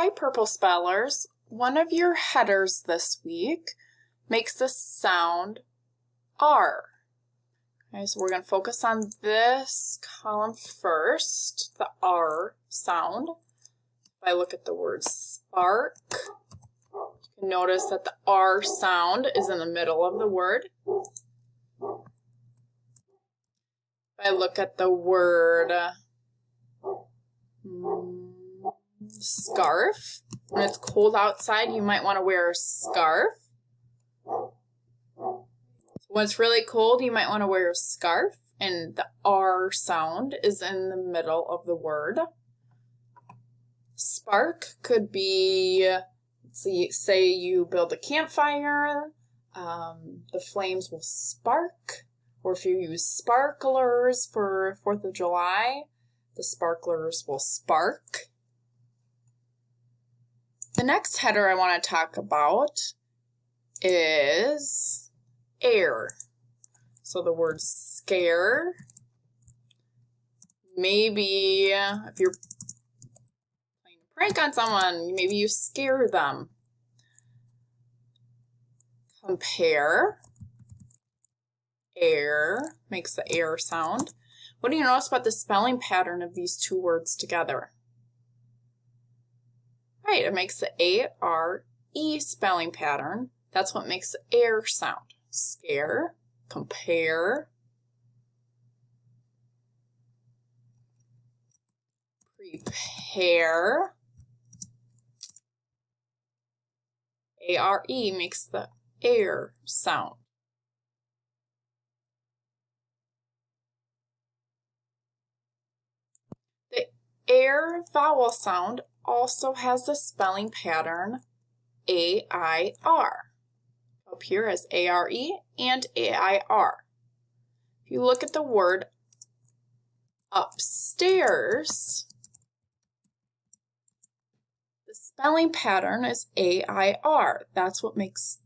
Hi, Purple Spellers. One of your headers this week makes the sound R. Okay, so we're going to focus on this column first, the R sound. If I look at the word spark, you can notice that the R sound is in the middle of the word. If I look at the word scarf, when it's cold outside, you might want to wear a scarf. When it's really cold, you might want to wear a scarf, and the R sound is in the middle of the word. Spark could be, say you build a campfire, the flames will spark, or if you use sparklers for 4th of July, the sparklers will spark. The next header I want to talk about is air. So the word scare, maybe if you're playing a prank on someone, maybe you scare them. Compare, air, makes the air sound. What do you notice about the spelling pattern of these two words together? Right, it makes the A-R-E spelling pattern. That's what makes the air sound. Scare, compare, prepare. A-R-E makes the air sound. The air vowel sound also has the spelling pattern A-I-R. Up here as A-R-E and A-I-R. If you look at the word upstairs, the spelling pattern is A-I-R. That's what makes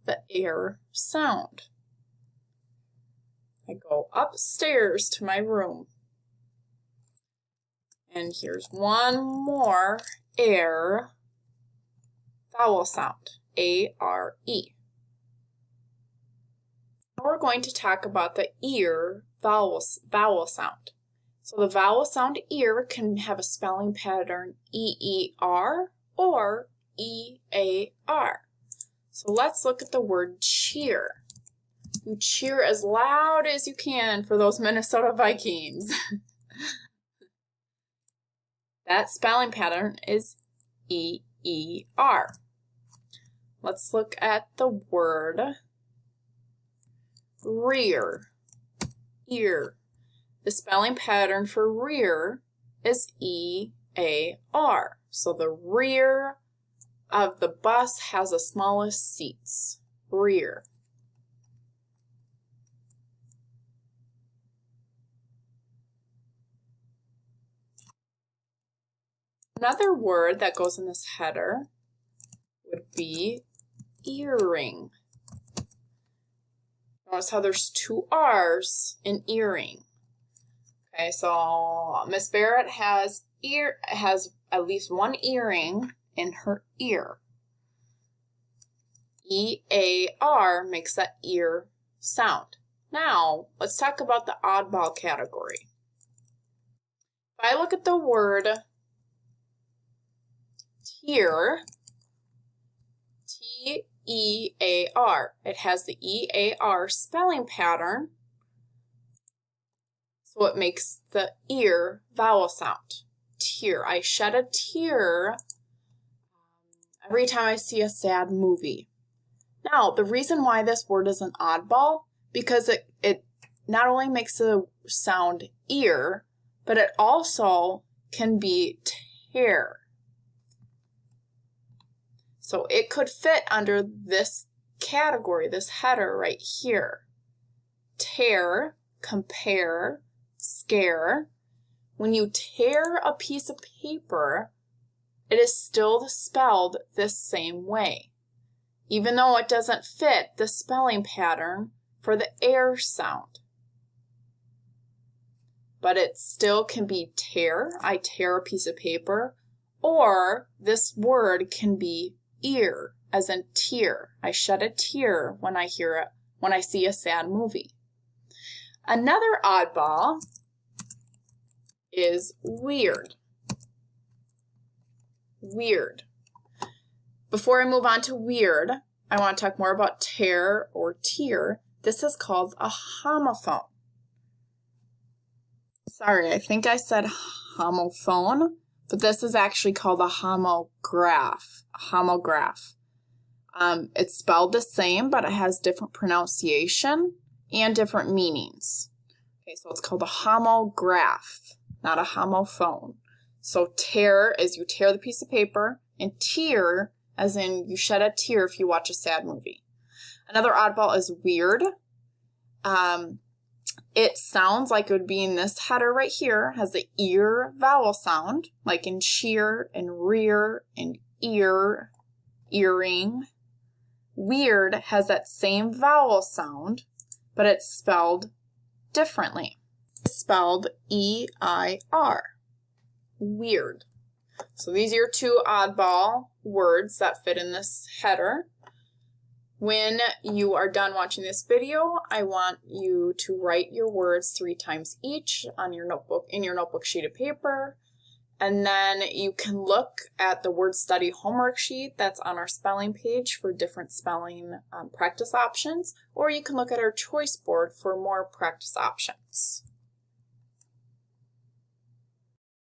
the air sound. I go upstairs to my room. And here's one more air vowel sound, A-R-E. Now we're going to talk about the ear vowel sound. So the vowel sound ear can have a spelling pattern E-E-R or E-A-R. So let's look at the word cheer. You cheer as loud as you can for those Minnesota Vikings. That spelling pattern is E-E-R. Let's look at the word rear, ear. The spelling pattern for rear is E-A-R. So the rear of the bus has the smallest seats, rear. Another word that goes in this header would be earring. Notice how there's two R's in earring. Okay, so Miss Barrett has at least one earring in her ear. E-A-R makes that ear sound. Now, let's talk about the oddball category. If I look at the word tear, T-E-A-R, it has the E-A-R spelling pattern, so it makes the ear vowel sound. Tear. I shed a tear every time I see a sad movie. Now, the reason why this word is an oddball, because it not only makes the sound ear, but it also can be tear. So it could fit under this category, this header right here. Tear, compare, scare. When you tear a piece of paper, it is still spelled this same way, even though it doesn't fit the spelling pattern for the air sound. But it still can be tear, I tear a piece of paper, Or this word can be ear, as in tear. I shed a tear when I see a sad movie. Another oddball is weird. Weird. Before I move on to weird, I want to talk more about tear or tear. This is called a homophone. Sorry, I think I said homophone, but this is actually called a homograph. Homograph. It's spelled the same, but it has different pronunciation and different meanings. Okay, so it's called a homograph, not a homophone. So tear is you tear the piece of paper, and tear as in you shed a tear if you watch a sad movie. Another oddball is weird. It sounds like it would be in this header right here, has the ear vowel sound, like in cheer and rear and ear, earring. Weird has that same vowel sound, but it's spelled differently. It's spelled E-I-R. Weird. So these are your two oddball words that fit in this header. When you are done watching this video, I want you to write your words 3 times each on your notebook, in your notebook sheet of paper. And then you can look at the word study homework sheet that's on our spelling page for different spelling practice options, or you can look at our choice board for more practice options.